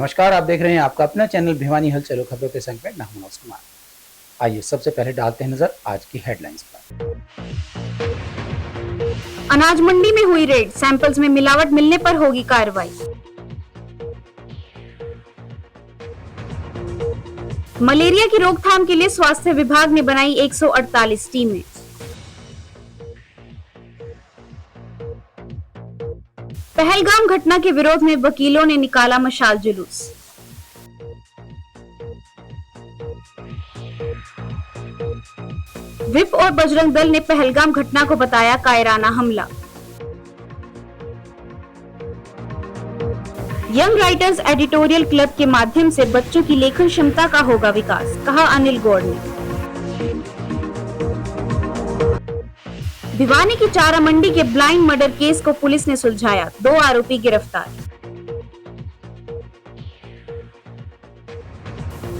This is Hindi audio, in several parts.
नमस्कार, आप देख रहे हैं आपका अपना चैनल भिवानी हलचल खबरों के संग में मैं मनोज कुमार। आइए सबसे पहले डालते हैं नजर आज की हेडलाइंस पर। अनाज मंडी में हुई रेड, सैंपल्स में मिलावट मिलने पर होगी कार्रवाई। मलेरिया की रोकथाम के लिए स्वास्थ्य विभाग ने बनाई 148 टीमें। पहलगाम घटना के विरोध में वकीलों ने निकाला मशाल जुलूस। विप और बजरंग दल ने पहलगाम घटना को बताया कायराना हमला। यंग राइटर्स एडिटोरियल क्लब के माध्यम से बच्चों की लेखन क्षमता का होगा विकास, कहा अनिल गौड़ ने। भिवानी की चारा मंडी के ब्लाइंड मर्डर केस को पुलिस ने सुलझाया, 2 आरोपी गिरफ्तार।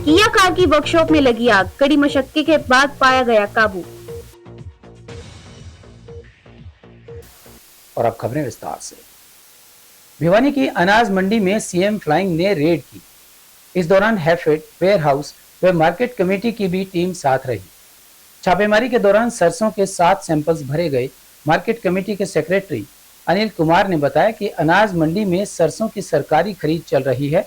किया कार की वर्कशॉप में लगी आग, कड़ी मशक्कत के बाद पाया गया काबू। और अब खबरें विस्तार से। भिवानी की अनाज मंडी में सीएम फ्लाइंग ने रेड की। इस दौरान हैफेड, वेयर हाउस व मार्केट कमेटी की भी टीम साथ रही। छापेमारी के दौरान सरसों के 7 सैंपल्स भरे गए। मार्केट कमेटी के सेक्रेटरी अनिल कुमार ने बताया कि अनाज मंडी में सरसों की सरकारी खरीद चल रही है,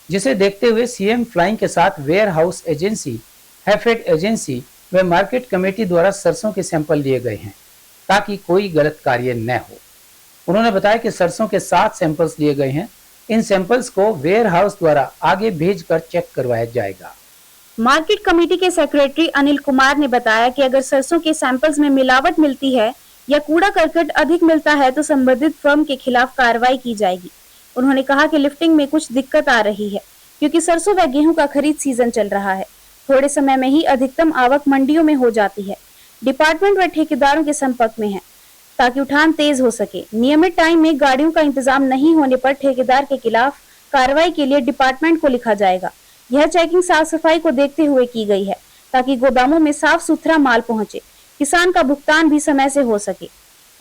जिसे देखते हुए सीएम फ्लाइंग के साथ warehouse agency, HAFED agency व मार्केट कमेटी द्वारा सरसों के सैंपल लिए गए हैं ताकि कोई गलत कार्य न हो। उन्होंने बताया कि सरसों के 7 सैंपल्स लिए गए हैं। इन सैंपल्स को वेयर हाउस द्वारा आगे भेजकर चेक करवाया जाएगा। मार्केट कमेटी के सेक्रेटरी अनिल कुमार ने बताया कि अगर सरसों के सैंपल्स में मिलावट मिलती है या कूड़ा करकट अधिक मिलता है तो संबंधित फर्म के खिलाफ कार्रवाई की जाएगी। उन्होंने कहा कि लिफ्टिंग में कुछ दिक्कत आ रही है क्योंकि सरसों व गेहूं का खरीद सीजन चल रहा है। थोड़े समय में ही अधिकतम आवक मंडियों में हो जाती है। डिपार्टमेंट व ठेकेदारों के संपर्क में है ताकि उठान तेज हो सके। नियमित टाइम में गाड़ियों का इंतजाम नहीं होने पर ठेकेदार के खिलाफ कार्रवाई के लिए डिपार्टमेंट को लिखा जाएगा। यह चेकिंग साफ सफाई को देखते हुए की गई है ताकि गोदामों में साफ सुथरा माल पहुंचे, किसान का भुगतान भी समय से हो सके।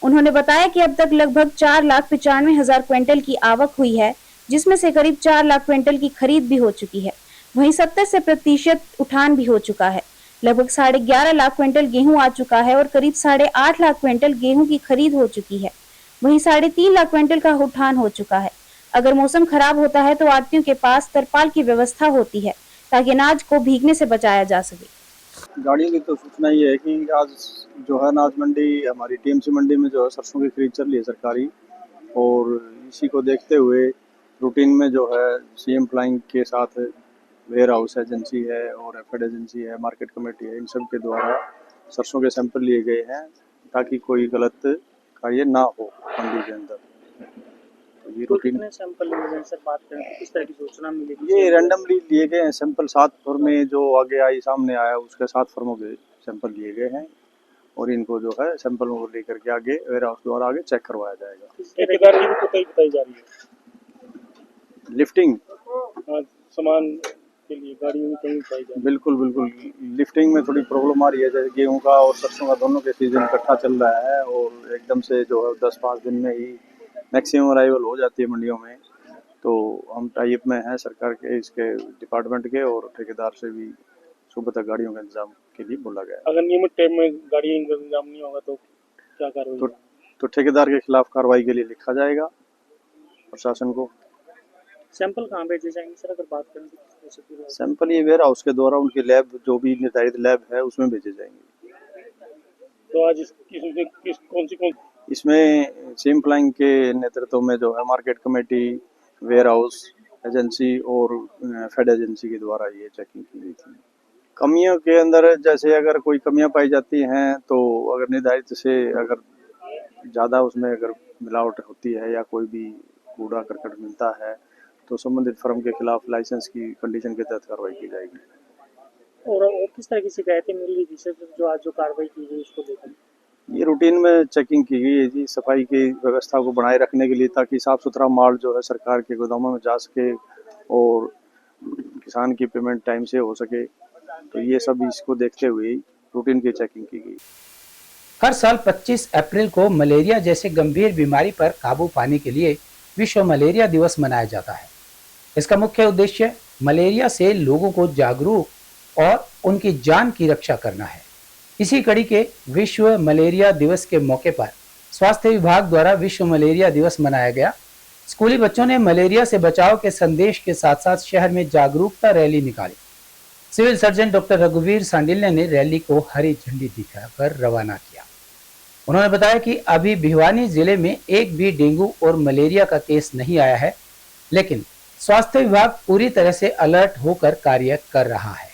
उन्होंने बताया कि अब तक लगभग 4,95,000 क्विंटल की आवक हुई है, जिसमें से करीब 4 लाख क्विंटल की खरीद भी हो चुकी है। वहीं 70% उठान भी हो चुका है। लगभग 11.5 लाख क्विंटल गेहूं आ चुका है और करीब 8.5 लाख क्विंटल गेहूं की खरीद हो चुकी है। वहीं 3.5 लाख क्विंटल का उठान हो चुका है। अगर मौसम खराब होता है तो आड़तियों के पास तरपाल की व्यवस्था होती है ताकि अनाज को भीगने से बचाया जा सके। गाड़ियों की तो सूचना ये है कि आज जो है अनाज मंडी, हमारी टीएमसी मंडी में जो है सरसों की खरीद चल रही है सरकारी, और इसी को देखते हुए रूटीन में जो है सीएम फ्लाइंग के साथ वेयर हाउस एजेंसी है और हैफेड एजेंसी है, मार्केट कमेटी है, इन सब के द्वारा सरसों के सैंपल लिए गए हैं ताकि कोई गलत कार्य ना हो मंडी के अंदर। तो ये रूटीन सैंपल सर बात करें तो किस तरह की सूचना मिली? ये रैंडमली लिए गए हैं सैंपल। 7 फर्में जो आगे आई सामने आया उसके 7 फर्मों के सैंपल लिए गए हैं और इनको जो है सैंपलों को लेकर के आगे वेयर हाउस द्वारा आगे चेक करवाया जाएगा। ठेकेदार की भी तो कई बताई जा रही है लिफ्टिंग सामान के लिए गाड़ियों में कहीं बताई जा रही है। बिल्कुल लिफ्टिंग में थोड़ी प्रॉब्लम आ रही है, जैसे गेहूं का और सरसों का दोनों के सीजन इकट्ठा चल रहा है और एकदम से जो है 10-5 दिन में ही मैक्सिमम अराइवल हो जाती है मंडियों में। तो हम टाइप में हैं सरकार के, इसके डिपार्टमेंट के, और ठेकेदार से भी सुबह तक गाड़ियों का इंतजाम के लिए बोला गया है। अगर नियमित टाइम में गाड़ियों का इंतजाम नहीं होगा तो क्या कार्रवाई? तो ठेकेदार के खिलाफ कार्रवाई के लिए लिखा जाएगा प्रशासन को। सैंपल कहाँ भेजे जाएंगे सर, अगर बात करें तो? सैंपल ये वेयर हाउस के द्वारा उनकी लैब, जो भी निर्धारित लैब है, उसमें भेजे जाएंगे। तो आज कौन सी इसमें सीएम फ्लाइंग के नेतृत्व में जो है market committee, warehouse agency और फेड एजेंसी के द्वारा ये चेकिंग की गई थी। कमियों के अंदर जैसे अगर कोई कमियां पाई जाती हैं तो अगर निर्धारित से अगर ज़्यादा उसमें अगर मिलावट होती है या कोई भी कूड़ा करकट मिलता है तो संबंधित फर्म के खिलाफ लाइसेंस की कंडीशन के तहत कार्रवाई की जाएगी। और किस तरह की शिकायतें मिल रही थी सर जो आज जो कार्रवाई की गई उसको लेकर? ये रूटीन में चेकिंग की गई है जी, सफाई की व्यवस्था को बनाए रखने के लिए, ताकि साफ सुथरा माल जो है सरकार के गोदामों में जा सके और किसान की पेमेंट टाइम से हो सके। तो ये सब इसको देखते हुए रूटीन की चेकिंग की गई। हर साल 25 अप्रैल को मलेरिया जैसे गंभीर बीमारी पर काबू पाने के लिए विश्व मलेरिया दिवस मनाया जाता है। इसका मुख्य उद्देश्य मलेरिया से लोगों को जागरूक और उनकी जान की रक्षा करना है। इसी कड़ी के विश्व मलेरिया दिवस के मौके पर स्वास्थ्य विभाग द्वारा विश्व मलेरिया दिवस मनाया गया। स्कूली बच्चों ने मलेरिया से बचाव के संदेश के साथ साथ शहर में जागरूकता रैली निकाली। सिविल सर्जन डॉक्टर रघुवीर सांडिल्य ने रैली को हरी झंडी दिखाकर रवाना किया। उन्होंने बताया कि अभी भिवानी जिले में एक भी डेंगू और मलेरिया का केस नहीं आया है, लेकिन स्वास्थ्य विभाग पूरी तरह से अलर्ट होकर कार्य कर रहा है।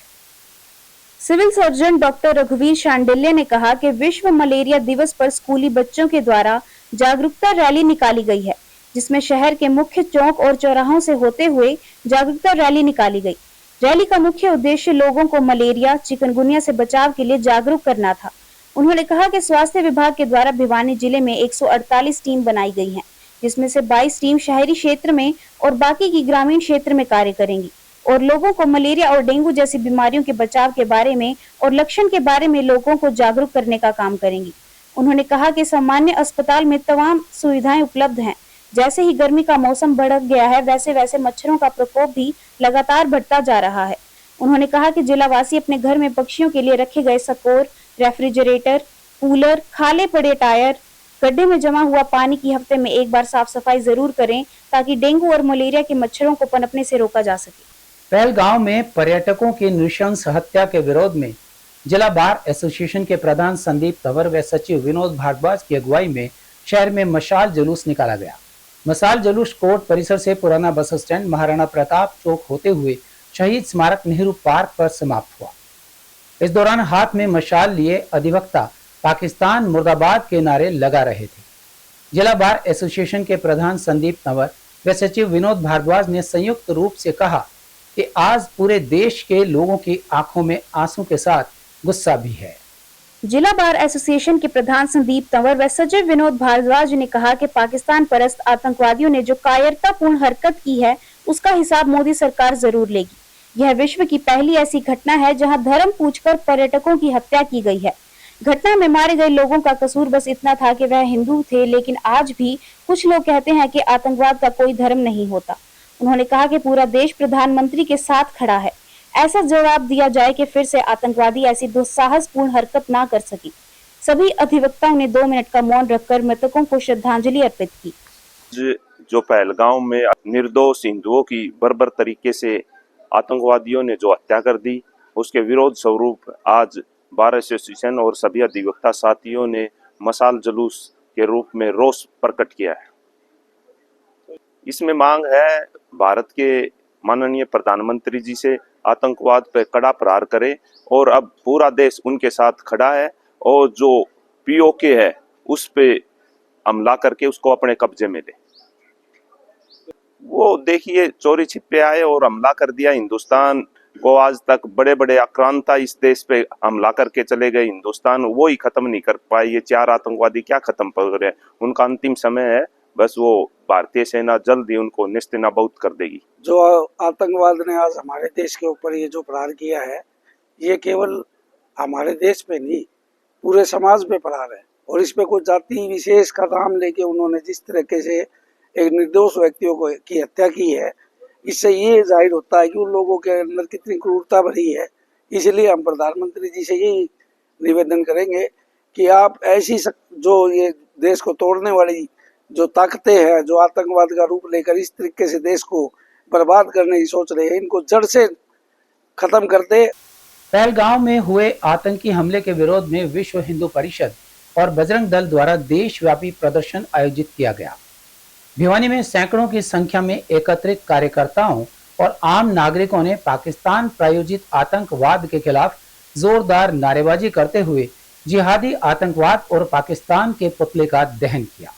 सिविल सर्जन डॉक्टर रघुवीर शांडिल्य ने कहा कि विश्व मलेरिया दिवस पर स्कूली बच्चों के द्वारा जागरूकता रैली निकाली गई है, जिसमें शहर के मुख्य चौक और चौराहों से होते हुए जागरूकता रैली निकाली गई। रैली का मुख्य उद्देश्य लोगों को मलेरिया, चिकनगुनिया से बचाव के लिए जागरूक करना था। उन्होंने कहा कि स्वास्थ्य विभाग के द्वारा भिवानी जिले में 148 टीम बनाई गई है, जिसमें से 22 टीम शहरी क्षेत्र में और बाकी की ग्रामीण क्षेत्र में कार्य करेंगी और लोगों को मलेरिया और डेंगू जैसी बीमारियों के बचाव के बारे में और लक्षण के बारे में लोगों को जागरूक करने का काम करेंगी। उन्होंने कहा कि सामान्य अस्पताल में तमाम सुविधाएं उपलब्ध हैं। जैसे ही गर्मी का मौसम बढ़ गया है, वैसे वैसे मच्छरों का प्रकोप भी लगातार बढ़ता जा रहा है। उन्होंने कहा कि जिलावासी अपने घर में पक्षियों के लिए रखे गए सकोर, रेफ्रिजरेटर, कूलर, खाले पड़े टायर, गड्ढे में जमा हुआ पानी की हफ्ते में एक बार साफ सफाई जरूर करें, ताकि डेंगू और मलेरिया के मच्छरों को पनपने से रोका जा सके। पहलगांव में पर्यटकों की नृशंस हत्या के विरोध में जिला बार एसोसिएशन के प्रधान संदीप तंवर व सचिव विनोद भारद्वाज की अगुवाई में शहर में मशाल जुलूस निकाला गया। मशाल जुलूस कोर्ट परिसर से पुराना बस स्टैंड, महाराणा प्रताप चौक होते हुए शहीद स्मारक नेहरू पार्क पर समाप्त हुआ। इस दौरान हाथ में मशाल लिए अधिवक्ता पाकिस्तान मुर्दाबाद के नारे लगा रहे थे। जिला बार एसोसिएशन के प्रधान संदीप तंवर व सचिव विनोद भारद्वाज ने संयुक्त रूप से कहा कि आज पूरे देश के लोगों की आंखों में आंसू के साथ गुस्सा भी है। जिला बार एसोसिएशन के प्रधान संदीप तंवर व सचिव विनोद भारद्वाज ने कहा कि पाकिस्तान परस्त आतंकवादियों ने जो कायरतापूर्ण हरकत की है, उसका हिसाब मोदी सरकार जरूर लेगी। यह विश्व की पहली ऐसी घटना है जहां धर्म पूछकर पर्यटकों की हत्या की गई है। घटना में मारे गए लोगों का कसूर बस इतना था कि वह हिंदू थे, लेकिन आज भी कुछ लोग कहते हैं कि आतंकवाद का कोई धर्म नहीं होता। उन्होंने कहा कि पूरा देश प्रधानमंत्री के साथ खड़ा है। ऐसा जवाब दिया जाए कि फिर से आतंकवादी ऐसी दुस्साहसपूर्ण हरकत ना कर सकी। सभी अधिवक्ताओं ने 2 मिनट का मौन रखकर मृतकों को श्रद्धांजलि अर्पित की। जो पहलगांव में निर्दोष हिंदुओं की बर्बर तरीके से आतंकवादियों ने जो हत्या कर दी, उसके विरोध स्वरूप आज बार एसोसिएशन और सभी अधिवक्ता साथियों ने मशाल जुलूस के रूप में रोष प्रकट किया है। इसमें मांग है भारत के माननीय प्रधानमंत्री जी से आतंकवाद पर कड़ा प्रहार करे और अब पूरा देश उनके साथ खड़ा है और जो पीओके है उस पे हमला करके उसको अपने कब्जे में ले। वो देखिए चोरी छिपे आए और हमला कर दिया। हिंदुस्तान को आज तक बड़े बड़े आक्रांता इस देश पे हमला करके चले गए। हिंदुस्तान वो ही खत्म नहीं कर पाए। ये 4 आतंकवादी क्या खत्म कर रहे हैं? उनका अंतिम समय है, बस वो भारतीय सेना जल्द ही उनको नेस्तनाबूद कर देगी। जो आतंकवाद ने आज हमारे देश के ऊपर ये जो प्रहार किया है, ये केवल हमारे देश पे नहीं पूरे समाज पे प्रहार है। और इस पे कोई जाति विशेष का नाम लेके उन्होंने जिस तरीके से एक निर्दोष व्यक्तियों को की हत्या की है, इससे ये जाहिर होता है कि उन लोगों के अंदर कितनी क्रूरता भरी है। इसलिए हम प्रधानमंत्री जी से यही निवेदन करेंगे कि आप ऐसी जो ये देश को तोड़ने वाली जो ताकतें हैं, जो आतंकवाद का रूप लेकर इस तरीके से देश को बर्बाद करने की सोच रहे हैं, इनको जड़ से खत्म कर दे। पहलगांव में हुए आतंकी हमले के विरोध में विश्व हिंदू परिषद और बजरंग दल द्वारा देशव्यापी प्रदर्शन आयोजित किया गया। भिवानी में सैकड़ों की संख्या में एकत्रित कार्यकर्ताओं और आम नागरिकों ने पाकिस्तान प्रायोजित आतंकवाद के खिलाफ जोरदार नारेबाजी करते हुए जिहादी आतंकवाद और पाकिस्तान के पुतले का दहन किया।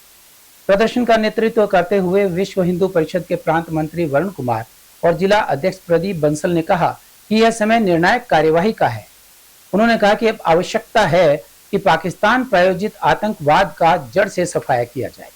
प्रदर्शन का नेतृत्व करते हुए विश्व हिंदू परिषद के प्रांत मंत्री वरुण कुमार और जिला अध्यक्ष प्रदीप बंसल ने कहा कि यह समय निर्णायक कार्यवाही का है। उन्होंने कहा कि अब आवश्यकता है कि पाकिस्तान प्रायोजित आतंकवाद का जड़ से सफाया किया जाए।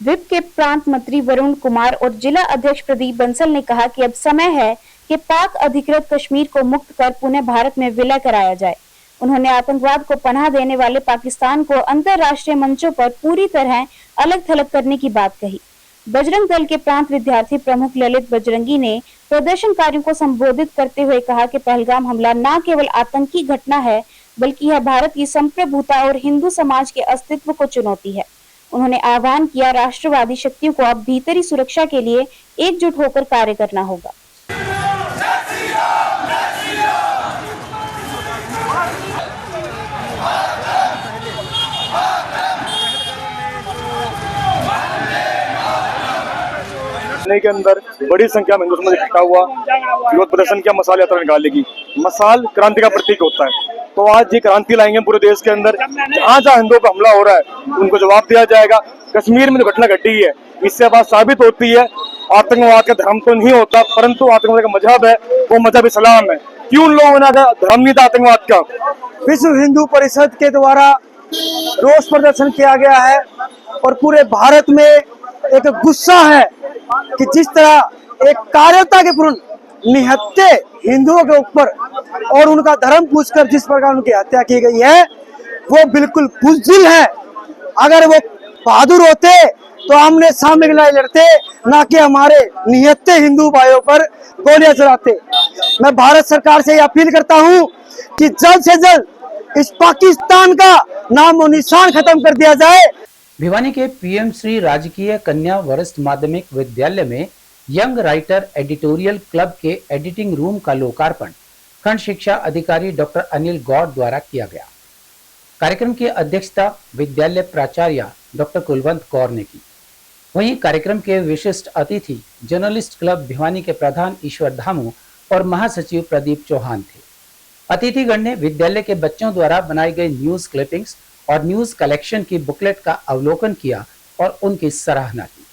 विप के प्रांत मंत्री वरुण कुमार और जिला अध्यक्ष प्रदीप बंसल ने कहा कि अब समय है कि पाक अधिकृत कश्मीर को मुक्त कर पुनः भारत में विलय कराया जाए। उन्होंने आतंकवाद को पनाह देने वाले पाकिस्तान को अंतर्राष्ट्रीय मंचों पर पूरी तरह अलग थलग करने की बात कही। बजरंग दल के प्रांत विद्यार्थी प्रमुख ललित बजरंगी ने प्रदर्शनकारियों को संबोधित करते हुए कहा कि पहलगाम हमला न केवल आतंकी घटना है, बल्कि यह भारत की संप्रभुता और हिंदू समाज के अस्तित्व को चुनौती है। उन्होंने आह्वान किया, राष्ट्रवादी शक्तियों को अब भीतरी सुरक्षा के लिए एकजुट होकर कार्य करना होगा। के अंदर बड़ी संख्या में हिंदू समाज इकट्ठा हुआ, विरोध प्रदर्शन किया, मसाल यात्रा निकालने की। मसाल क्रांति का प्रतीक होता है, तो आज ये क्रांति लाएंगे पूरे देश के अंदर। जहाँ जहाँ हिंदुओं पर हमला हो रहा है उनको जवाब दिया जाएगा। कश्मीर में जो घटना घटी है, इससे बात साबित होती है आतंकवाद का धर्म तो नहीं होता, परंतु आतंकवाद का मजहब है, वो मजहब इस्लाम है। क्यों उन लोगों ने धर्म नहीं था आतंकवाद का? विश्व हिंदू परिषद के द्वारा रोष प्रदर्शन किया गया है और पूरे भारत में एक गुस्सा है कि जिस तरह एक कार्यता के पूर्ण निहत्थे हिंदुओं के ऊपर और उनका धर्म पूछकर जिस प्रकार उनकी हत्या की गई है, वो बिल्कुल बुज़दिल है। अगर वो बहादुर होते तो आमने सामने लड़ाई लड़ते, ना कि हमारे निहत्थे हिंदू भाइयों पर गोलियां चलाते। मैं भारत सरकार से ये अपील करता हूं कि जल्द से जल्द इस पाकिस्तान का नामो निशान खत्म कर दिया जाए। भिवानी के पीएम श्री राजकीय कन्या वरिष्ठ माध्यमिक विद्यालय में यंग राइटर एडिटोरियल क्लब के एडिटिंग रूम का लोकार्पण खंड शिक्षा अधिकारी डॉक्टर अनिल गौड़ द्वारा किया गया। कार्यक्रम की अध्यक्षता विद्यालय प्राचार्य डॉक्टर कुलवंत कौर ने की। वहीं कार्यक्रम के विशिष्ट अतिथि जर्नलिस्ट क्लब भिवानी के प्रधान ईश्वर धामू और महासचिव प्रदीप चौहान थे। अतिथिगण ने विद्यालय के बच्चों द्वारा बनाई गई न्यूज क्लिपिंग्स और न्यूज कलेक्शन की बुकलेट का अवलोकन किया और उनकी सराहना की।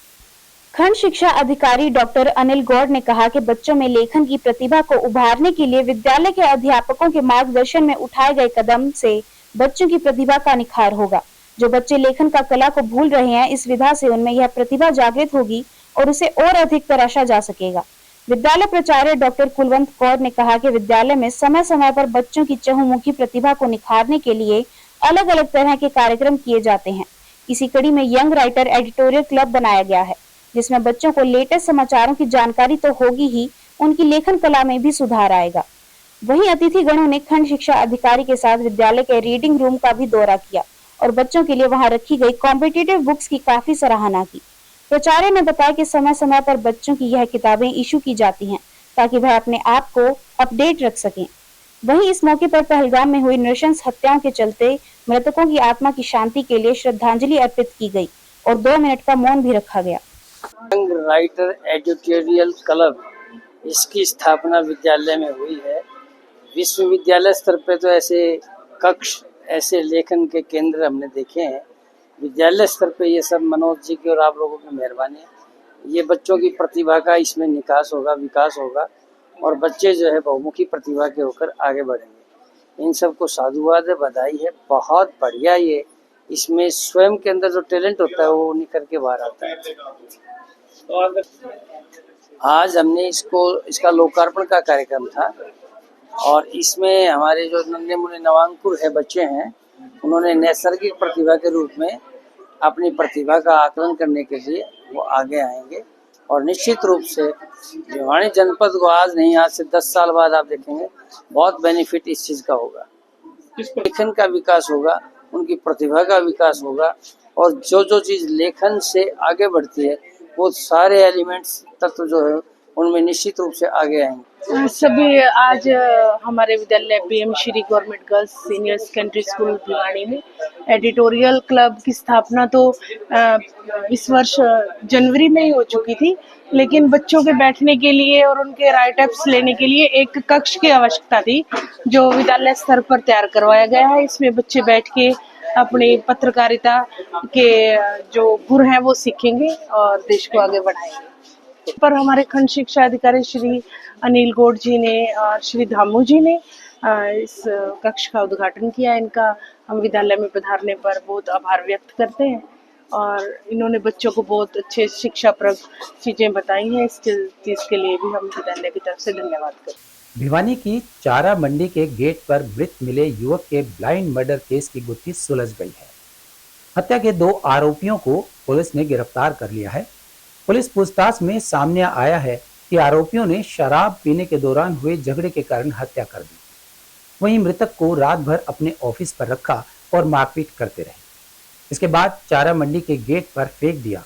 खंड शिक्षा अधिकारी डॉक्टर अनिल गौड़ ने कहा कि बच्चों में लेखन की प्रतिभा को उभारने के लिए विद्यालय के अध्यापकों के मार्गदर्शन में उठाए गए कदम से बच्चों की प्रतिभा का निखार होगा। जो बच्चे लेखन का कला को भूल रहे हैं, इस विधा से उनमें यह प्रतिभा जागृत होगी और उसे और अधिक तराशा जा सकेगा। विद्यालय प्राचार्य डॉक्टर कुलवंत कौर ने कहा कि विद्यालय में समय समय पर बच्चों की चहुमुखी प्रतिभा को निखारने के लिए अलग अलग तरह के कार्यक्रम किए जाते हैं। इसी कड़ी में यंग राइटर एडिटोरियल क्लब बनाया गया है, जिसमें बच्चों को लेटेस्ट समाचारों की जानकारी तो होगी ही, उनकी लेखन कला में भी सुधार आएगा। वहीं अतिथिगणों ने खंड शिक्षा अधिकारी के साथ विद्यालय के रीडिंग रूम का भी दौरा किया और बच्चों के लिए वहां रखी गई कॉम्पिटिटिव बुक्स की काफी सराहना की। प्राचार्य ने बताया कि समय समय पर बच्चों की यह किताबें इशू की जाती हैं ताकि वह अपने आप को अपडेट रख सकें। वहीं इस मौके पर पहलगाम में हुई नृशंस हत्याओं के चलते मृतकों की आत्मा की शांति के लिए श्रद्धांजलि अर्पित की गई और 2 मिनट का मौन भी रखा गया। यंग राइटर एडिटोरियल क्लब, इसकी स्थापना विद्यालय में हुई है। विश्वविद्यालय स्तर पे तो ऐसे कक्ष, ऐसे लेखन के केंद्र हमने देखे हैं। विद्यालय स्तर पे ये सब मनोज जी की और आप लोगों की मेहरबानी है। ये बच्चों की प्रतिभा का इसमें निकास होगा, विकास होगा और बच्चे जो है बहुमुखी प्रतिभा के होकर आगे बढ़ेंगे। इन सबको साधुवाद है, बधाई है, बहुत बढ़िया। ये इसमें स्वयं के अंदर जो टैलेंट होता है वो निकल के बाहर आता है। आज हमने इसका लोकार्पण का कार्यक्रम था और इसमें हमारे जो नन्हे मुन्ने नवांकुर है बच्चे हैं, उन्होंने नैसर्गिक प्रतिभा के रूप में अपनी प्रतिभा का आकलन करने के लिए वो आगे आएंगे और निश्चित रूप से भिवानी जनपद को आज नहीं, आज से 10 साल बाद आप देखेंगे बहुत बेनिफिट इस चीज़ का होगा। लेखन का विकास होगा, उनकी प्रतिभा का विकास होगा और जो चीज़ लेखन से आगे बढ़ती है वो सारे एलिमेंट्स तत्व जो है उनमें निश्चित रूप से आगे आएंगे। सभी आज हमारे विद्यालय PM Shri government girls senior secondary school Bhiwani में एडिटोरियल क्लब की स्थापना तो इस वर्ष जनवरी में ही हो चुकी थी, लेकिन बच्चों के बैठने के लिए और उनके राइट अप्स लेने के लिए एक कक्ष की आवश्यकता थी, जो विद्यालय स्तर पर तैयार करवाया गया है। इसमें बच्चे बैठ के अपनी पत्रकारिता के जो गुर हैं वो सीखेंगे और देश को आगे बढ़ाएंगे। पर हमारे खंड शिक्षा अधिकारी श्री अनिल गौड़ जी ने और श्री धामू जी ने इस कक्ष का उद्घाटन किया। इनका हम विद्यालय में पधारने पर बहुत आभार व्यक्त करते हैं और इन्होंने बच्चों को बहुत अच्छे शिक्षाप्रद चीजें बताई हैं। इस चीज के लिए भी हम विद्यालय की तरफ से धन्यवाद करते हैं। भिवानी की चारा मंडी के गेट पर मृत मिले युवक के ब्लाइंड मर्डर केस की गुत्थी सुलझ गई है। हत्या के 2 आरोपियों को पुलिस ने गिरफ्तार कर लिया है। पुलिस पूछताछ में सामने आया है कि आरोपियों ने शराब पीने के दौरान हुए झगड़े के कारण हत्या कर दी। वहीं मृतक को रात भर अपने ऑफिस पर रखा और मारपीट करते रहे। इसके बाद चारा मंडी के गेट पर फेंक दिया।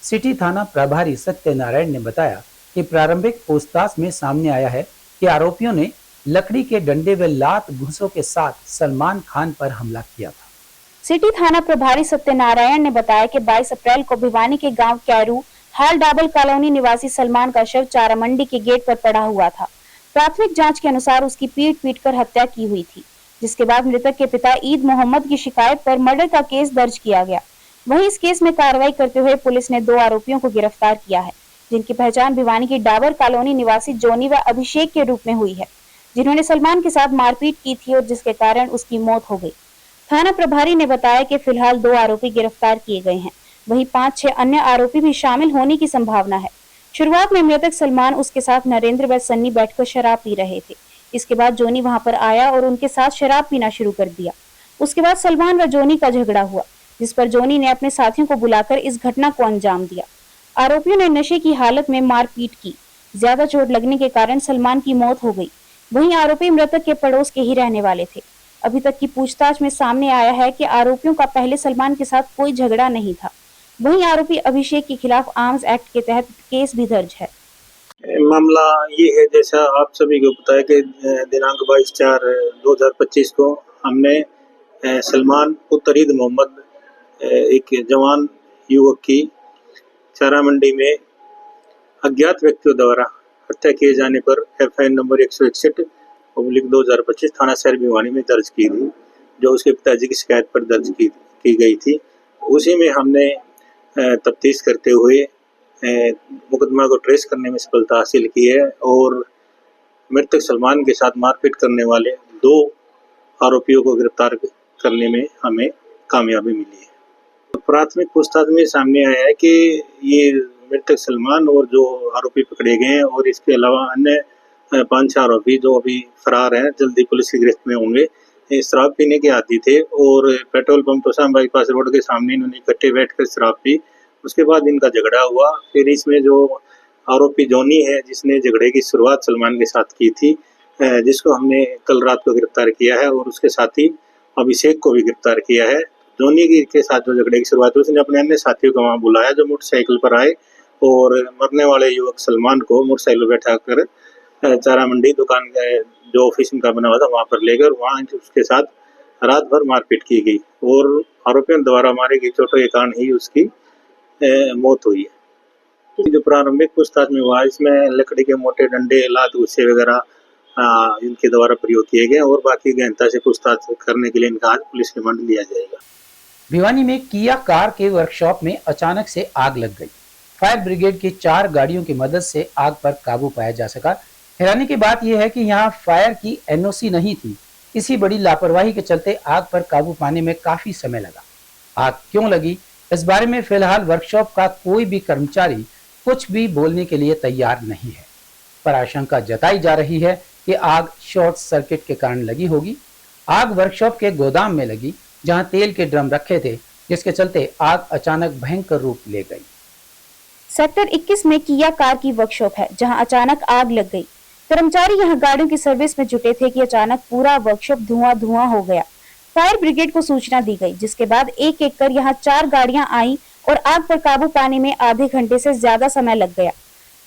सिटी थाना प्रभारी सत्यनारायण ने बताया कि प्रारंभिक पूछताछ में सामने आया है कि आरोपियों ने लकड़ी के डंडे व लात घूंसों के साथ सलमान खान पर हमला किया था। सिटी थाना प्रभारी सत्यनारायण ने बताया कि 22 अप्रैल को भिवानी के गांव कैरू हाल डाबल कॉलोनी निवासी सलमान का शव चारा मंडी के गेट पर पड़ा हुआ था। प्राथमिक जांच के अनुसार उसकी पीट कर हत्या की हुई थी, जिसके बाद मृतक के पिता ईद मोहम्मद की शिकायत पर मर्डर का केस दर्ज किया गया। वहीं इस केस में कार्रवाई करते हुए पुलिस ने 2 आरोपियों को गिरफ्तार किया है, जिनकी पहचान भिवानी की डाबर कॉलोनी निवासी जोनी व अभिषेक के रूप में हुई है, जिन्होंने सलमान के साथ मारपीट की थी और जिसके कारण उसकी मौत हो गई। थाना प्रभारी ने बताया कि फिलहाल 2 आरोपी गिरफ्तार किए गए हैं, वहीं 5-6 अन्य आरोपी भी शामिल होने की संभावना है। शुरुआत में मृतक सलमान उसके साथ नरेंद्र व सन्नी बैठकर शराब पी रहे थे। इसके बाद जोनी वहां पर आया और उनके साथ शराब पीना शुरू कर दिया। उसके बाद सलमान व जोनी का झगड़ा हुआ, जिस पर जोनी ने अपने साथियों को बुलाकर इस घटना को अंजाम दिया। आरोपियों ने नशे की हालत में मारपीट की। ज्यादा चोट लगने के कारण सलमान की मौत हो गई। वहीं आरोपी मृतक के पड़ोस के ही रहने वाले थे। अभी तक की पूछताछ में सामने आया है कि आरोपियों का पहले सलमान के साथ कोई झगड़ा नहीं था। वहीं आरोपी अभिषेक के खिलाफ आर्म्स एक्ट के तहत केस भी दर्ज है। मामला ये है, जैसा आप सभी को पता है कि दिनांक 22/4/2025 को हमने सलमान पुत्र ईद मोहम्मद एक जवान युवक की चारा मंडी में अज्ञात व्यक्तियों द्वारा हत्या किए जाने पर FIR नंबर 161/2025 थाना शहर भिवानी में दर्ज की थी, जो उसके पिताजी की शिकायत पर दर्ज की गई थी। उसी में हमने तफ्तीश करते हुए मुकदमा को ट्रेस करने में सफलता हासिल की है और मृतक सलमान के साथ मारपीट करने वाले 2 आरोपियों को गिरफ्तार करने में हमें कामयाबी मिली है। प्राथमिक पूछताछ में सामने आया है कि ये मृतक सलमान और जो आरोपी पकड़े गए हैं और इसके अलावा अन्य 5-6 आरोपी जो अभी फरार हैं, जल्दी पुलिस की गिरफ्त में होंगे। शराब पीने के आदी थे और petrol pump Tosham bypass road के सामने इन्होंने इकट्ठे बैठकर शराब पी। उसके बाद इनका झगड़ा हुआ। फिर इसमें जो आरोपी जोनी है, जिसने झगड़े की शुरुआत सलमान के साथ की थी, जिसको हमने कल रात को गिरफ्तार किया है और उसके साथी अभिषेक को भी गिरफ्तार किया है। जोनी के साथ जो झगड़े की शुरुआत हुई, उसने अपने अन्य साथियों को वहाँ बुलाया जो मोटरसाइकिल पर आए और मरने वाले युवक सलमान को मोटरसाइकिल बैठा कर चारा मंडी दुकान जो ऑफिस इनका बना हुआ था वहाँ पर लेकर वहाँ उसके साथ रात भर मारपीट की गई और आरोपियों द्वारा मारे गई चोटों के कारण ही उसकी मौत हुई है। जो प्रारंभिक पूछताछ में हुआ, इसमें लकड़ी के मोटे डंडे, लात गुस्से वगैरह इनके द्वारा प्रयोग किए गए और बाकी गहनता से पूछताछ करने के लिए इनका आज पुलिस रिमांड लिया जाएगा। भिवानी में किया कार के वर्कशॉप में अचानक से आग लग गई। फायर ब्रिगेड की 4 गाड़ियों की मदद से आग पर काबू पाया जा सका। हैरानी की बात यह है कि यहाँ फायर की NOC नहीं थी। इसी बड़ी लापरवाही के चलते आग पर काबू पाने में काफी समय लगा। आग क्यों लगी, इस बारे में फिलहाल वर्कशॉप का कोई भी कर्मचारी कुछ भी बोलने के लिए तैयार नहीं है, पर आशंका जताई जा रही है कि आग शॉर्ट सर्किट के कारण लगी होगी। आग वर्कशॉप के गोदाम में लगी, जहां तेल के ड्रम रखे थे, जिसके चलते आग अचानक भयंकर रूप ले गई। सेक्टर 21 में किया कार की वर्कशॉप है, जहां अचानक आग लग गई। कर्मचारी यहां गाड़ियों की सर्विस में जुटे थे कि अचानक पूरा वर्कशॉप धुआं हो गया। फायर ब्रिगेड को सूचना दी गई, जिसके बाद एक कर यहां 4 गाड़ियां आई और आग पर काबू पाने में आधे घंटे से ज्यादा समय लग गया।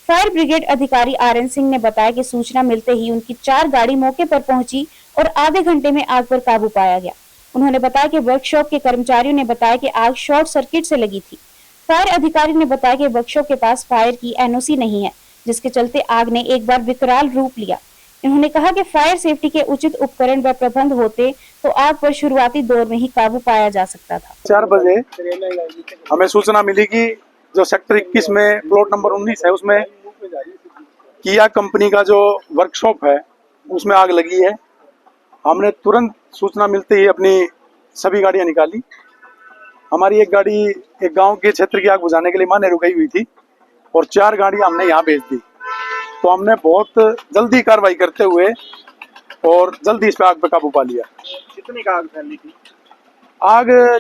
फायर ब्रिगेड अधिकारी RN सिंह ने बताया कि सूचना मिलते ही उनकी 4 गाड़ी मौके पर पहुंची और आधे घंटे में आग पर काबू पाया गया। उन्होंने बताया कि वर्कशॉप के कर्मचारियों ने बताया कि आग शॉर्ट सर्किट से लगी थी। फायर अधिकारी ने बताया कि वर्कशॉप के पास फायर की NOC नहीं है, जिसके चलते आग ने एक बार विकराल रूप लिया। उन्होंने कहा कि फायर सेफ्टी के उचित उपकरण व प्रबंध होते तो आग पर शुरुआती दौर में ही काबू पाया जा सकता था। 4 बजे हमें सूचना मिली कि जो सेक्टर 21 में प्लॉट नंबर 19 है, उसमें किया कंपनी का जो वर्कशॉप है उसमें आग लगी है। हमने तुरंत सूचना मिलते ही अपनी सभी गाड़ियां निकाली। हमारी एक गाड़ी एक गांव के क्षेत्र की आग बुझाने के लिए माने रुकी हुई थी और 4 गाड़ियां हमने यहाँ भेज दी। तो हमने बहुत जल्दी कार्रवाई करते हुए और जल्दी इस पे आग पे काबू पा लिया। कितनी का आग फैली थी? आग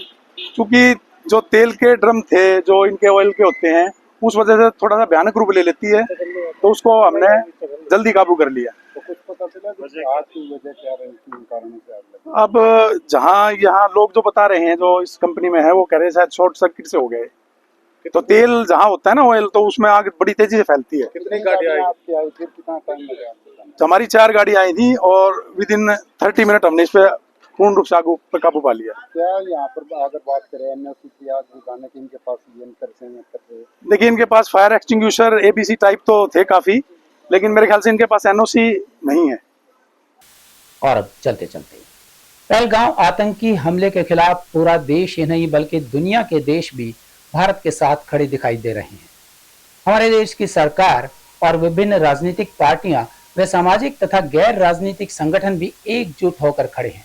चूंकि जो तेल के ड्रम थे जो इनके ऑयल के होते हैं उस वजह से थोड़ा सा भयानक रूप ले लेती है, तो उसको हमने जल्दी काबू कर लिया। अब जहाँ यहाँ लोग जो बता रहे हैं जो इस कंपनी में है, वो कह रहे हैं शायद शॉर्ट सर्किट से हो गए। तो तेल जहाँ होता है ना ऑयल, तो उसमें आग बड़ी तेजी से फैलती है। कितनी गाड़ियाँ आई फिर कितना टाइम लगा? हमारी 4 गाड़ी आई थी और विद इन 30 मिनट हमने इस पे पूर्ण रूप से आग पर काबू पा लिया। क्या यहाँ पर अगर बात करें एनओसी की आग बुझाने की, इनके पास यंत्र से देखिए, इनके पास फायर एक्सटिंग्विशर एबीसी टाइप तो थे काफी, लेकिन मेरे ख्याल से इनके पास एनओसी नहीं है। और अब चलते चलते पहलगांव आतंकी हमले के खिलाफ पूरा देश ही नहीं बल्कि दुनिया के देश भी भारत के साथ खड़े दिखाई दे रहे हैं। हमारे देश की सरकार और विभिन्न राजनीतिक पार्टियां व सामाजिक तथा गैर राजनीतिक संगठन भी एकजुट होकर खड़े हैं।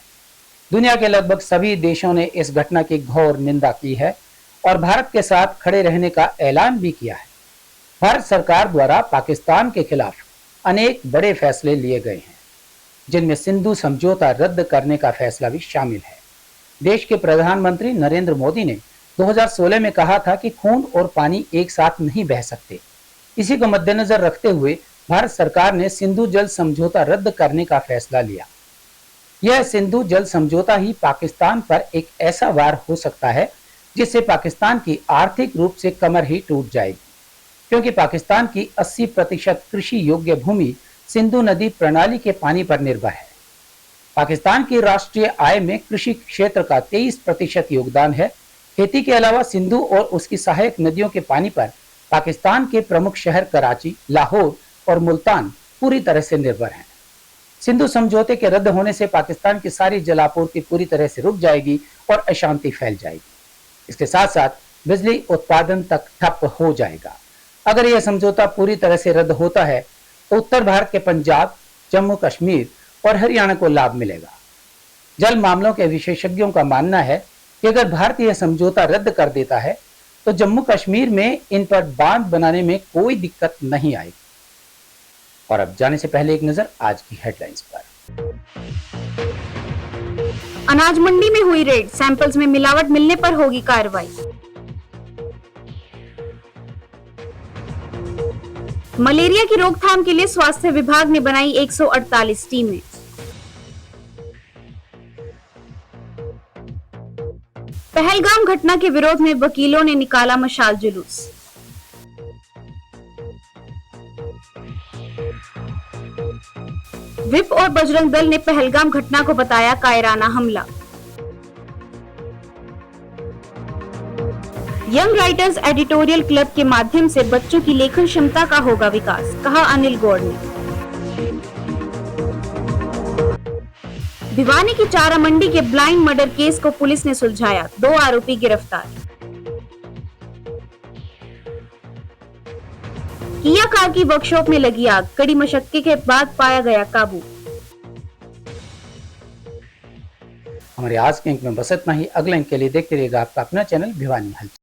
दुनिया के लगभग सभी देशों ने इस घटना की घोर निंदा की है और भारत के साथ खड़े रहने का ऐलान भी किया है। भारत सरकार द्वारा पाकिस्तान के खिलाफ अनेक बड़े फैसले लिए गए हैं, जिनमें सिंधु समझौता रद्द करने का फैसला भी शामिल है। देश के प्रधानमंत्री नरेंद्र मोदी ने 2016 में कहा था कि खून और पानी एक साथ नहीं बह सकते। इसी को मद्देनजर रखते हुए भारत सरकार ने सिंधु जल समझौता रद्द करने का फैसला लिया। यह सिंधु जल समझौता ही पाकिस्तान पर एक ऐसा वार हो सकता है जिससे पाकिस्तान की आर्थिक रूप से कमर ही टूट जाएगी, क्योंकि पाकिस्तान की 80% कृषि योग्य भूमि सिंधु नदी प्रणाली के पानी पर निर्भर है। पाकिस्तान की राष्ट्रीय आय में कृषि क्षेत्र का 23% योगदान है। खेती के अलावा सिंधु और उसकी सहायक नदियों के पानी पर पाकिस्तान के प्रमुख शहर कराची, लाहौर और मुल्तान पूरी तरह से निर्भर हैं। सिंधु समझौते के रद्द होने से पाकिस्तान की सारी जलापूर्ति पूरी तरह से रुक जाएगी और अशांति फैल जाएगी। इसके साथ साथ बिजली उत्पादन तक ठप हो जाएगा। अगर यह समझौता पूरी तरह से रद्द होता है तो उत्तर भारत के पंजाब, जम्मू कश्मीर और हरियाणा को लाभ मिलेगा। जल मामलों के विशेषज्ञों का मानना है कि अगर भारत यह समझौता रद्द कर देता है तो जम्मू कश्मीर में इन पर बांध बनाने में कोई दिक्कत नहीं आएगी। और अब जाने से पहले एक नजर आज की हेडलाइंस पर। अनाज मंडी में हुई रेड, सैंपल्स में मिलावट मिलने पर होगी कार्रवाई। मलेरिया की रोकथाम के लिए स्वास्थ्य विभाग ने बनाई 148 टीमें। पहलगाम घटना के विरोध में वकीलों ने निकाला मशाल जुलूस। विप और बजरंग दल ने पहलगाम घटना को बताया कायराना हमला। यंग राइटर्स एडिटोरियल क्लब के माध्यम से बच्चों की लेखन क्षमता का होगा विकास, कहा अनिल गौड़ ने। भिवानी की चारा मंडी के ब्लाइंड मर्डर केस को पुलिस ने सुलझाया, 2 आरोपी गिरफ्तार। किया कार की वर्कशॉप में लगी आग, कड़ी मशक्कत के बाद पाया गया काबू। हमारे आज के अंक में बस इतना ही। अगले अंक के लिए देखते रहिएगा आपका अपना चैनल भिवानी हलचल।